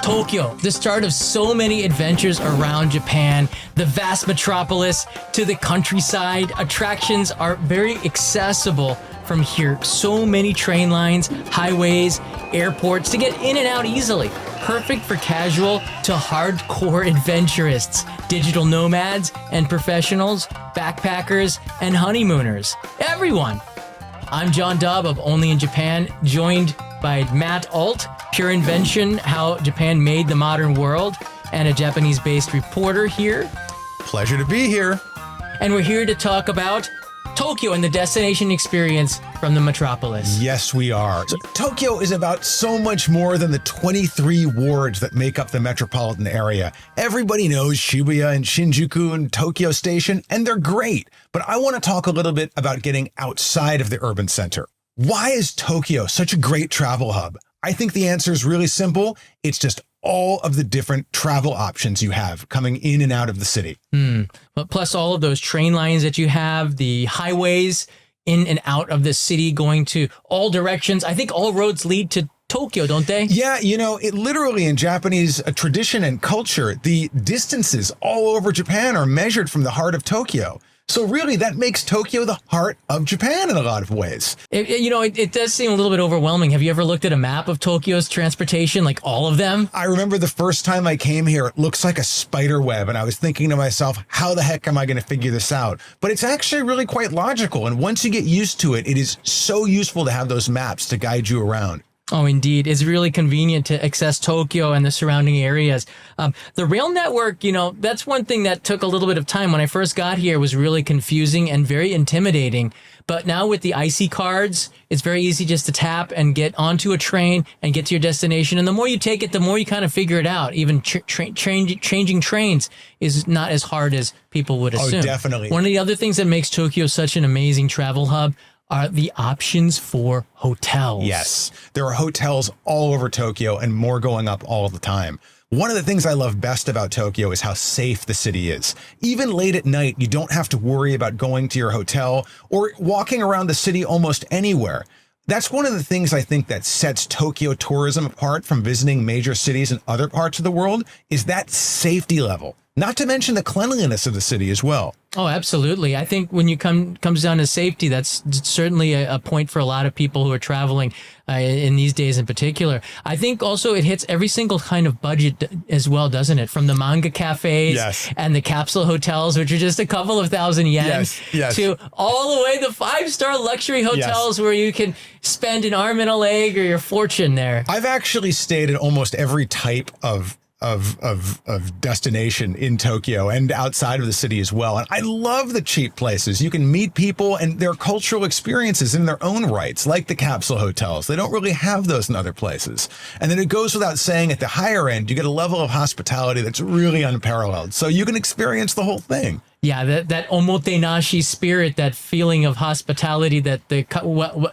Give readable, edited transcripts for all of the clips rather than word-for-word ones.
Tokyo, the start of so many adventures around Japan, the vast metropolis to the countryside. Attractions are very accessible from here. So many train lines, highways, airports to get in and out easily. Perfect for casual to hardcore adventurists, digital nomads and professionals, backpackers and honeymooners. Everyone. I'm John Daub of Only in Japan, joined by Matt Alt, Pure Invention, How Japan Made the Modern World, and a Japanese-based reporter here. Pleasure to be here. And we're here to talk about Tokyo and the destination experience from the metropolis. Yes, we are. So, Tokyo is about so much more than the 23 wards that make up the metropolitan area. Everybody knows Shibuya and Shinjuku and Tokyo Station, and they're great. But I want to talk a little bit about getting outside of the urban center. Why is Tokyo such a great travel hub? I think the answer is really simple. It's just all of the different travel options you have coming in and out of the city. But plus all of those train lines that you have, the highways in and out of the city going to all directions. I think all roads lead to Tokyo, don't they? Yeah, you know, it literally in Japanese tradition and culture, the distances all over Japan are measured from the heart of Tokyo. So really, that makes Tokyo the heart of Japan in a lot of ways. It does seem a little bit overwhelming. Have you ever looked at a map of Tokyo's transportation, like all of them? I remember the first time I came here, it looks like a spider web. And I was thinking to myself, how the heck am I going to figure this out? But it's actually really quite logical. And once you get used to it, it is so useful to have those maps to guide you around. Oh, indeed. It's really convenient to access Tokyo and the surrounding areas. The rail network, that's one thing that took a little bit of time. When I first got here, it was really confusing and very intimidating. But now with the IC cards, it's very easy just to tap and get onto a train and get to your destination. And the more you take it, the more you kind of figure it out. Even changing trains is not as hard as people would assume. Oh, definitely. One of the other things that makes Tokyo such an amazing travel hub are the options for hotels. Yes, there are hotels all over Tokyo and more going up all the time. One of the things I love best about Tokyo is how safe the city is. Even late at night, you don't have to worry about going to your hotel or walking around the city almost anywhere. That's one of the things I think that sets Tokyo tourism apart from visiting major cities in other parts of the world is that safety level. Not to mention the cleanliness of the city as well. Oh, absolutely. I think when you comes down to safety, that's certainly a point for a lot of people who are traveling in these days in particular. I think also it hits every single kind of budget as well, doesn't it? From the manga cafes and the capsule hotels, which are just a couple of thousand yen, to all the way the 5-star luxury hotels where you can spend an arm and a leg or your fortune there. I've actually stayed at almost every type of destination in Tokyo and outside of the city as well. And I love the cheap places. You can meet people and their cultural experiences in their own rights, like the capsule hotels. They don't really have those in other places. And then it goes without saying at the higher end, you get a level of hospitality that's really unparalleled. So you can experience the whole thing. Yeah, that omotenashi spirit, that feeling of hospitality that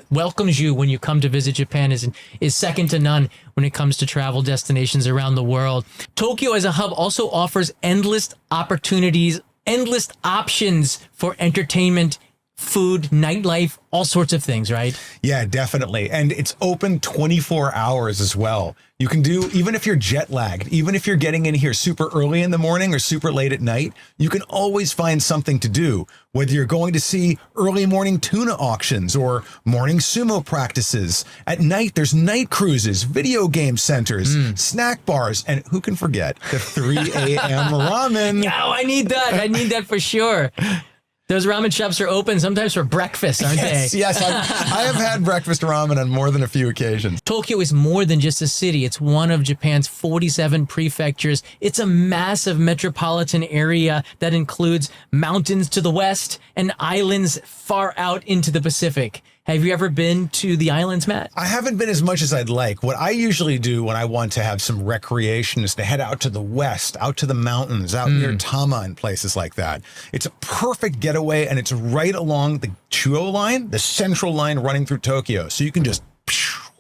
welcomes you when you come to visit Japan is second to none when it comes to travel destinations around the world. Tokyo as a hub also offers endless opportunities, endless options for entertainment, food, nightlife, all sorts of things, right? Yeah, definitely. And it's open 24 hours as well. You can do, even if you're jet lagged, even if you're getting in here super early in the morning or super late at night, you can always find something to do. Whether you're going to see early morning tuna auctions or morning sumo practices. At night, there's night cruises, video game centers, snack bars, and who can forget the 3 a.m. ramen? Oh, I need that. I need that for sure. Those ramen shops are open sometimes for breakfast, aren't they? Yes, I have had breakfast ramen on more than a few occasions. Tokyo is more than just a city. It's one of Japan's 47 prefectures. It's a massive metropolitan area that includes mountains to the west and islands far out into the Pacific. Have you ever been to the islands, Matt? I haven't been as much as I'd like. What I usually do when I want to have some recreation is to head out to the west, out to the mountains, out near Tama and places like that. It's a perfect getaway, and it's right along the Chuo line, the central line running through Tokyo. So you can just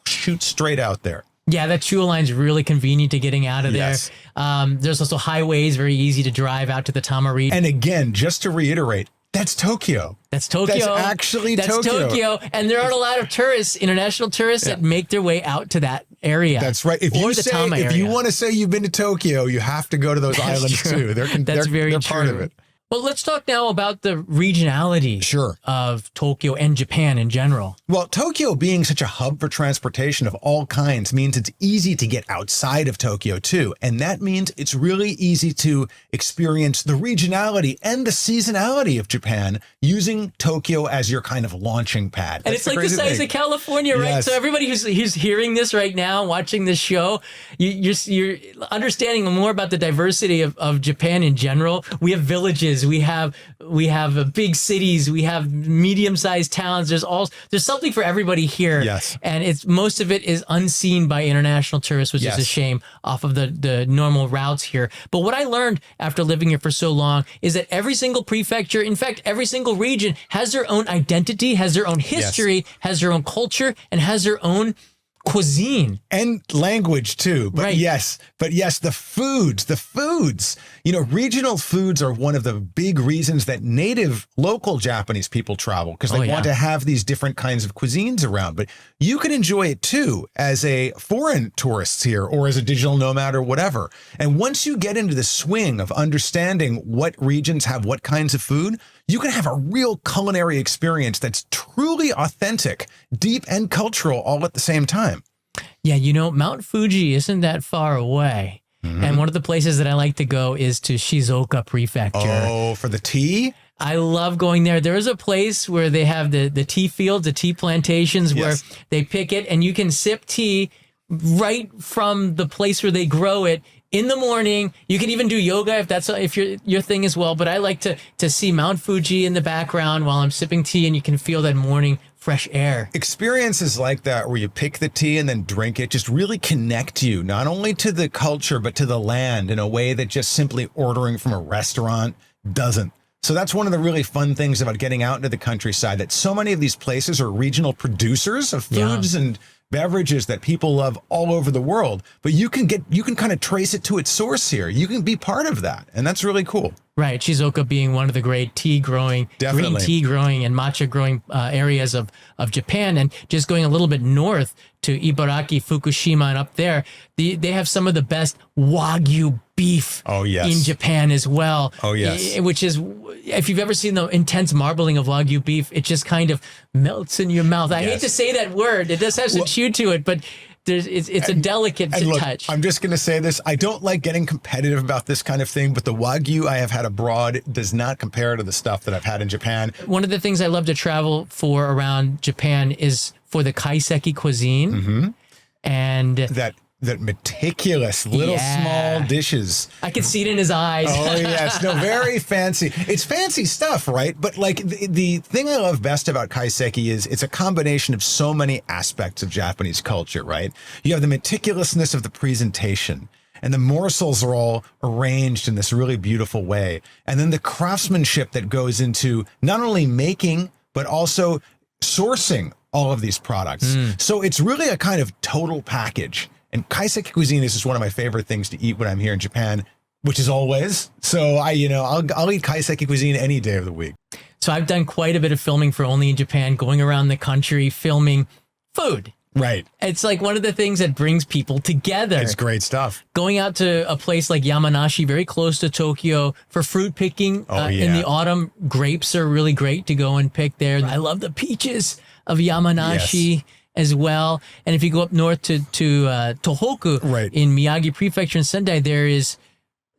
shoot straight out there. Yeah, that Chuo line is really convenient to getting out of there. Yes. There's also highways, very easy to drive out to the Tama region. And again, just to reiterate, That's Tokyo. That's Tokyo. That's actually That's Tokyo. And there aren't a lot of tourists, international tourists, that make their way out to that area. That's right. If you want to say you've been to Tokyo, you have to go to those islands too. They're part of it. Well, let's talk now about the regionality of Tokyo and Japan in general. Well, Tokyo being such a hub for transportation of all kinds means it's easy to get outside of Tokyo too. And that means it's really easy to experience the regionality and the seasonality of Japan using Tokyo as your kind of launching pad. And it's like the size of California, right? Yes. So everybody who's hearing this right now, watching this show, you're understanding more about the diversity of Japan in general. We have villages. We have big cities. We have medium-sized towns. There's something for everybody here. Yes. And most of it is unseen by international tourists, which is a shame off of the normal routes here. But what I learned after living here for so long is that every single prefecture, in fact, every single region has their own identity, has their own history, has their own culture, and has their own cuisine and language too. But yes, the foods, regional foods are one of the big reasons that local Japanese people travel, because they want to have these different kinds of cuisines around. But you can enjoy it too as a foreign tourist here or as a digital nomad or whatever. And once you get into the swing of understanding what regions have what kinds of food, you can have a real culinary experience that's truly authentic, deep, and cultural all at the same time. Yeah, Mount Fuji isn't that far away. Mm-hmm. And one of the places that I like to go is to Shizuoka Prefecture. Oh, for the tea? I love going there. There is a place where they have the tea fields, the tea plantations, where they pick it, and you can sip tea right from the place where they grow it in the morning. You can even do yoga if your thing as well. But I like to see Mount Fuji in the background while I'm sipping tea, and you can feel that morning fresh air. Experiences like that where you pick the tea and then drink it just really connect you not only to the culture but to the land in a way that just simply ordering from a restaurant doesn't. So that's one of the really fun things about getting out into the countryside, that so many of these places are regional producers of foods and beverages that people love all over the world, but you can kind of trace it to its source here. You can be part of that, and that's really cool. Right, Shizuoka being one of the great green tea growing and matcha growing areas of Japan, and just going a little bit north to Ibaraki, Fukushima, and up there, they have some of the best Wagyu beef in Japan as well. Oh, yes. Which is, if you've ever seen the intense marbling of Wagyu beef, it just kind of melts in your mouth. I hate to say that word. It does have some chew to it, but it's a delicate touch. I'm just going to say this. I don't like getting competitive about this kind of thing, but the Wagyu I have had abroad does not compare to the stuff that I've had in Japan. One of the things I love to travel for around Japan is for the kaiseki cuisine. Mm-hmm. And that meticulous little small dishes. I can see it in his eyes. Oh, yes. No, very fancy. It's fancy stuff, right? But like the thing I love best about kaiseki is it's a combination of so many aspects of Japanese culture, right? You have the meticulousness of the presentation, and the morsels are all arranged in this really beautiful way. And then the craftsmanship that goes into not only making, but also sourcing all of these products. So it's really a kind of total package. And kaiseki cuisine is just one of my favorite things to eat when I'm here in Japan, which is always. So I'll eat kaiseki cuisine any day of the week. So I've done quite a bit of filming for Only in Japan, going around the country filming food. Right. It's like one of the things that brings people together. It's great stuff. Going out to a place like Yamanashi, very close to Tokyo, for fruit picking in the autumn. Grapes are really great to go and pick there. I love the peaches of Yamanashi as well. And if you go up north to Tohoku in Miyagi Prefecture in Sendai, there is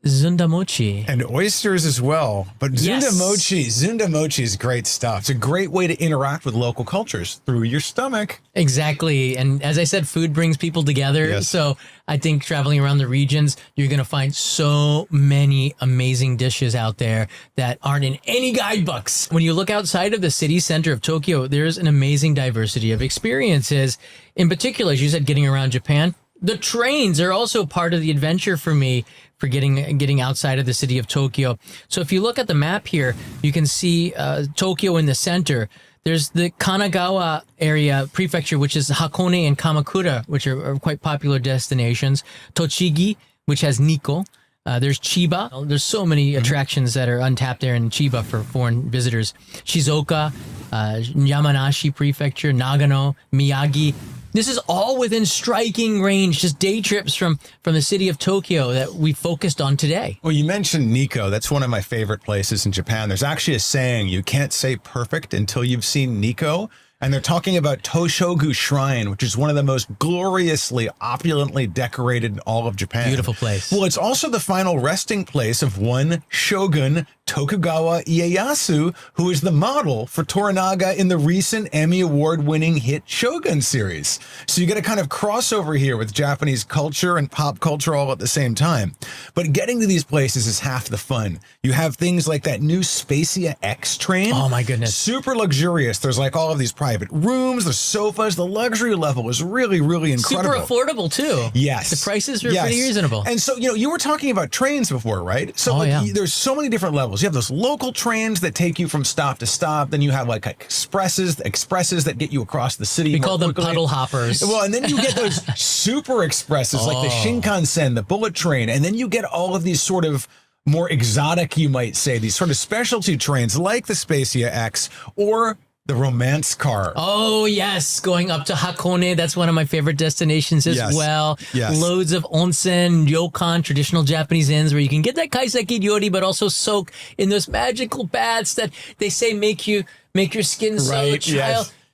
Zundamochi. And oysters as well. But Zundamochi is great stuff. It's a great way to interact with local cultures through your stomach. Exactly. And as I said, food brings people together. Yes. So I think traveling around the regions, you're going to find so many amazing dishes out there that aren't in any guidebooks. When you look outside of the city center of Tokyo, there's an amazing diversity of experiences. In particular, as you said, getting around Japan, the trains are also part of the adventure for me, for getting outside of the city of Tokyo. So if you look at the map here, you can see Tokyo in the center. There's the Kanagawa area prefecture, which is Hakone and Kamakura, which are quite popular destinations. Tochigi, which has Nikko. There's Chiba. There's so many attractions that are untapped there in Chiba for foreign visitors. Shizuoka, Yamanashi Prefecture, Nagano, Miyagi. This is all within striking range, just day trips from the city of Tokyo that we focused on today. Well, you mentioned Nikko. That's one of my favorite places in Japan. There's actually a saying, you can't say perfect until you've seen Nikko. And they're talking about Toshogu Shrine, which is one of the most gloriously, opulently decorated in all of Japan. Beautiful place. Well, it's also the final resting place of one shogun, Tokugawa Ieyasu, who is the model for Toranaga in the recent Emmy Award-winning hit Shogun series. So you get a kind of crossover here with Japanese culture and pop culture all at the same time. But getting to these places is half the fun. You have things like that new Spacia X train. Oh my goodness. Super luxurious. There's like all of these private rooms, there's sofas. The luxury level is really, really incredible. Super affordable too. Yes. The prices are pretty reasonable. And so, you were talking about trains before, right? So there's so many different levels. You have those local trains that take you from stop to stop. Then you have like expresses that get you across the city. We call them puddle hoppers. Well, and then you get those super expresses like the Shinkansen, the bullet train. And then you get all of these sort of more exotic, you might say, these sort of specialty trains like the Spacia X or the romance car. Oh, yes. Going up to Hakone. That's one of my favorite destinations as well. Yes. Loads of onsen, ryokan, traditional Japanese inns where you can get that kaiseki ryori, but also soak in those magical baths that they say make your skin so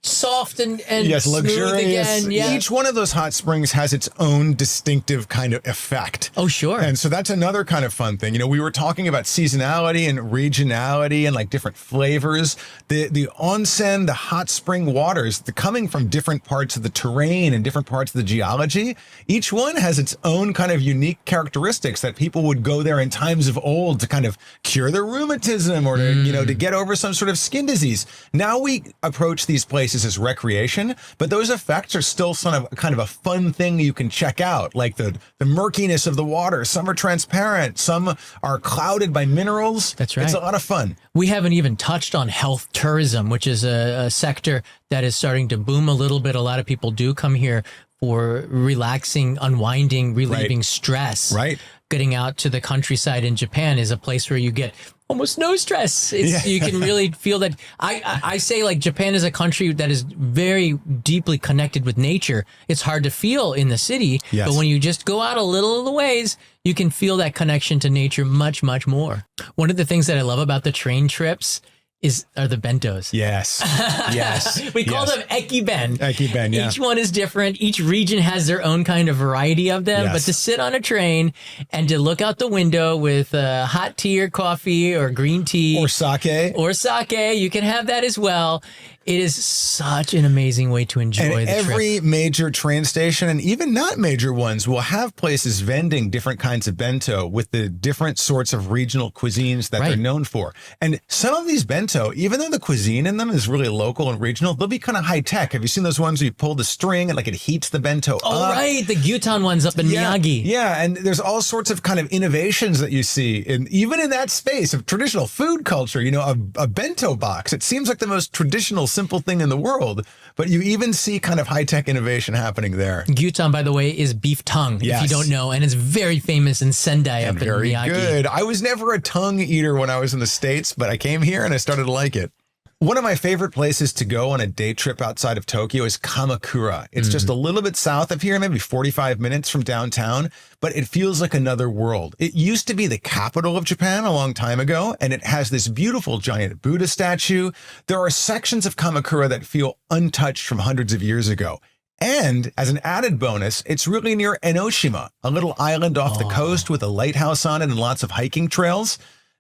soft and smooth luxurious. again. Yeah. Each one of those hot springs has its own distinctive kind of effect. Oh, sure. And so that's another kind of fun thing. We were talking about seasonality and regionality and like different flavors. The onsen, the hot spring waters, they're coming from different parts of the terrain and different parts of the geology. Each one has its own kind of unique characteristics that people would go there in times of old to kind of cure their rheumatism or to, to get over some sort of skin disease. Now we approach these places as recreation, but those effects are still kind of a fun thing you can check out, like the murkiness of the water. Some are transparent, some are clouded by minerals. That's right. It's a lot of fun. We haven't even touched on health tourism, which is a sector that is starting to boom a little bit. A lot of people do come here for relaxing, unwinding, relieving stress. Right. Getting out to the countryside in Japan is a place where you get almost no stress. You can really feel that. I say like Japan is a country that is very deeply connected with nature. It's hard to feel in the city, but when you just go out a little of the ways, you can feel that connection to nature much, much more. One of the things that I love about the train trips are the bentos. Yes. Yes. We call them ekiben. Ekiben, yeah. Each one is different. Each region has their own kind of variety of them. Yes. But to sit on a train and to look out the window with hot tea or coffee or green tea. Or sake. You can have that as well. It is such an amazing way to enjoy the trip. Every major train station, and even not major ones, will have places vending different kinds of bento with the different sorts of regional cuisines that they're known for. And some of these bento, even though the cuisine in them is really local and regional, they'll be kind of high tech. Have you seen those ones where you pull the string and like it heats the bento up? Oh, right. The gyutan ones up in Miyagi. Yeah. And there's all sorts of kind of innovations that you see. And even in that space of traditional food culture, a bento box, it seems like the most traditional, simple thing in the world, but you even see kind of high-tech innovation happening there. Gyutan, by the way, is beef tongue, if you don't know, and it's very famous in Sendai up in Miyagi. Very good. I was never a tongue eater when I was in the States, but I came here and I started to like it. One of my favorite places to go on a day trip outside of Tokyo is Kamakura. It's just a little bit south of here, maybe 45 minutes from downtown, but it feels like another world. It used to be the capital of Japan a long time ago, and it has this beautiful giant Buddha statue. There are sections of Kamakura that feel untouched from hundreds of years ago. And as an added bonus, it's really near Enoshima, a little island off the coast with a lighthouse on it and lots of hiking trails.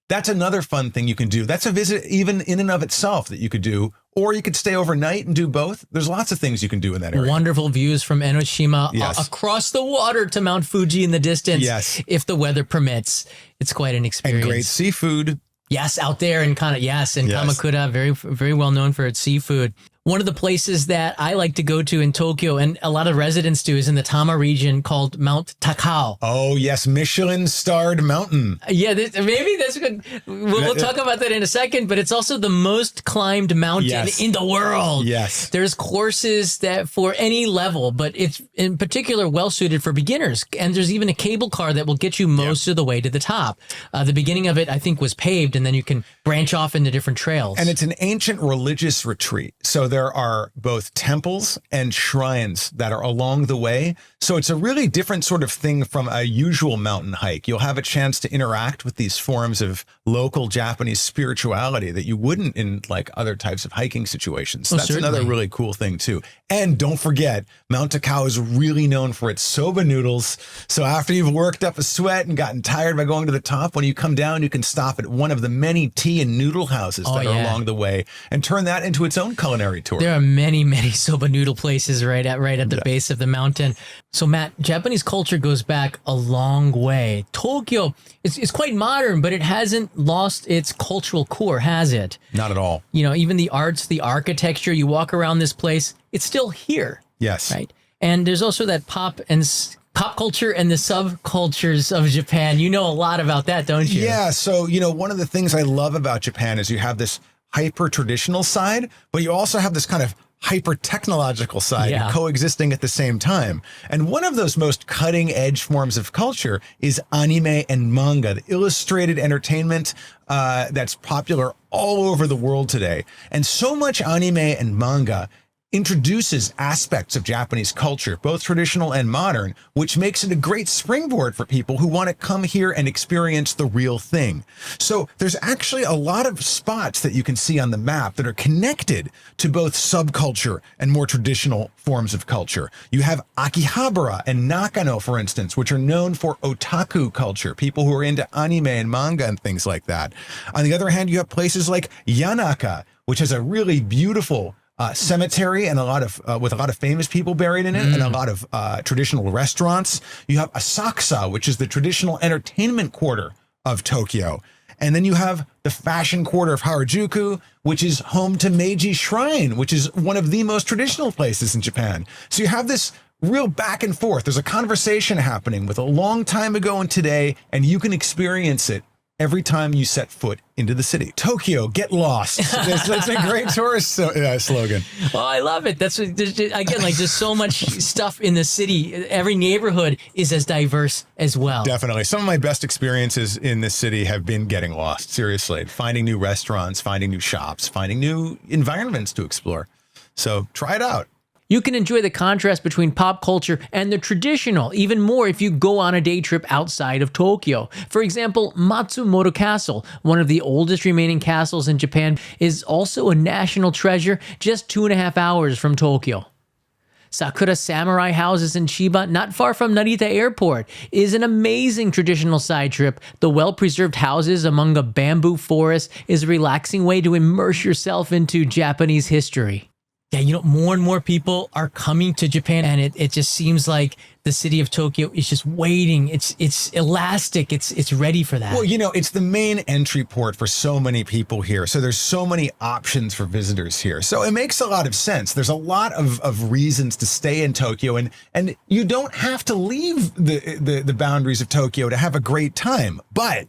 That's another fun thing you can do. That's a visit even in and of itself that you could do, or you could stay overnight and do both. There's lots of things you can do in that area. Wonderful views from Enoshima across the water to Mount Fuji in the distance. Yes. If the weather permits. It's quite an experience. And great seafood. Yes, out there in Kamakura, very, very well known for its seafood. One of the places that I like to go to in Tokyo, and a lot of residents do, is in the Tama region called Mount Takao. Oh, yes. Michelin-starred mountain. Yeah, maybe that's good. We'll talk about that in a second, but it's also the most climbed mountain in the world. Yes. There's courses that for any level, but it's in particular well-suited for beginners. And there's even a cable car that will get you most of the way to the top. The beginning of it, I think, was paved, and then you can branch off into different trails. And it's an ancient religious retreat. So there are both temples and shrines that are along the way. So it's a really different sort of thing from a usual mountain hike. You'll have a chance to interact with these forms of local Japanese spirituality that you wouldn't in like other types of hiking situations. So that's another really cool thing too. And don't forget, Mount Takao is really known for its soba noodles. So after you've worked up a sweat and gotten tired by going to the top, when you come down, you can stop at one of the many tea and noodle houses that are along the way and turn that into its own culinary tour. There are many, many soba noodle places right at the base of the mountain. So Matt, Japanese culture goes back a long way. Tokyo is quite modern, but it hasn't lost its cultural core, has it? Not at all. You know, even the arts, the architecture, you walk around this place, it's still here. Yes. Right. And there's also that pop culture and the subcultures of Japan. You know a lot about that, don't you? Yeah. So, one of the things I love about Japan is you have this hyper traditional side, but you also have this kind of hyper technological side coexisting at the same time. And one of those most cutting edge forms of culture is anime and manga, the illustrated entertainment that's popular all over the world today. And so much anime and manga introduces aspects of Japanese culture, both traditional and modern, which makes it a great springboard for people who want to come here and experience the real thing. So there's actually a lot of spots that you can see on the map that are connected to both subculture and more traditional forms of culture. You have Akihabara and Nakano, for instance, which are known for otaku culture, people who are into anime and manga and things like that. On the other hand, you have places like Yanaka, which has a really beautiful cemetery and with a lot of famous people buried in it, and a lot of traditional restaurants. You have Asakusa, which is the traditional entertainment quarter of Tokyo. And then you have the fashion quarter of Harajuku, which is home to Meiji Shrine, which is one of the most traditional places in Japan. So you have this real back and forth. There's a conversation happening with a long time ago and today, and you can experience it every time you set foot into the city. Tokyo, get lost. That's a great tourist slogan. Oh, I love it. That's again, like there's so much stuff in the city. Every neighborhood is as diverse as well. Definitely. Some of my best experiences in this city have been getting lost. Seriously, finding new restaurants, finding new shops, finding new environments to explore. So try it out. You can enjoy the contrast between pop culture and the traditional even more if you go on a day trip outside of Tokyo. For example, Matsumoto Castle, one of the oldest remaining castles in Japan, is also a national treasure just 2.5 hours from Tokyo. Sakura Samurai Houses in Chiba, not far from Narita Airport, is an amazing traditional side trip. The well-preserved houses among a bamboo forest is a relaxing way to immerse yourself into Japanese history. Yeah, more and more people are coming to Japan, and it just seems like the city of Tokyo is just waiting. It's elastic. It's ready for that. Well, it's the main entry port for so many people here. So there's so many options for visitors here. So it makes a lot of sense. There's a lot of reasons to stay in Tokyo, and you don't have to leave the boundaries of Tokyo to have a great time. But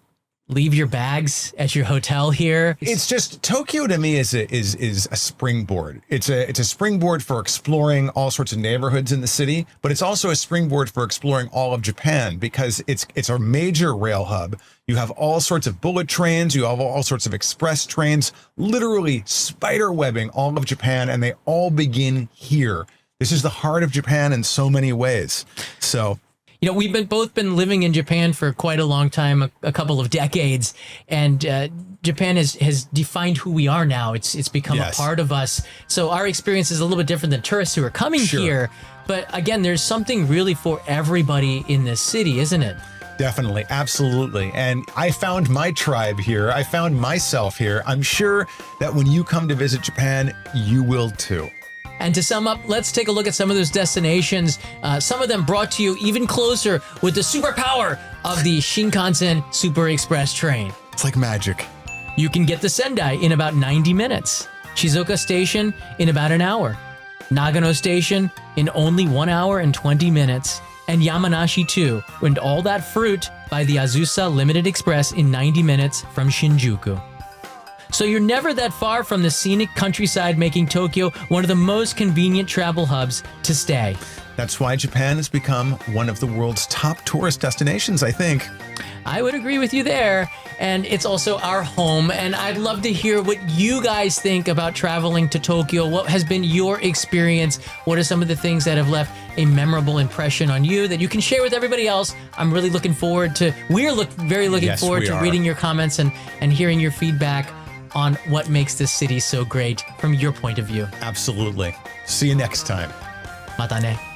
leave your bags at your hotel here. It's just Tokyo to me is a springboard. It's a springboard for exploring all sorts of neighborhoods in the city, but it's also a springboard for exploring all of Japan because it's a major rail hub. You have all sorts of bullet trains, you have all sorts of express trains, literally spider webbing all of Japan, and they all begin here. This is the heart of Japan in so many ways. So we've both been living in Japan for quite a long time, a couple of decades, and Japan has defined who we are now. It's become a part of us. So our experience is a little bit different than tourists who are coming here. But again, there's something really for everybody in this city, isn't it? Definitely. Absolutely. And I found my tribe here. I found myself here. I'm sure that when you come to visit Japan, you will too. And to sum up, let's take a look at some of those destinations. Some of them brought to you even closer with the superpower of the Shinkansen Super Express train. It's like magic. You can get to Sendai in about 90 minutes. Shizuoka Station in about an hour, Nagano Station in only 1 hour and 20 minutes, and Yamanashi too, and all that fruit by the Azusa Limited Express in 90 minutes from Shinjuku. So you're never that far from the scenic countryside, making Tokyo one of the most convenient travel hubs to stay. That's why Japan has become one of the world's top tourist destinations, I think. I would agree with you there. And it's also our home. And I'd love to hear what you guys think about traveling to Tokyo. What has been your experience? What are some of the things that have left a memorable impression on you that you can share with everybody else? I'm really looking forward to, very looking forward to reading your comments and hearing your feedback on what makes this city so great from your point of view. Absolutely. See you next time. Mata ne.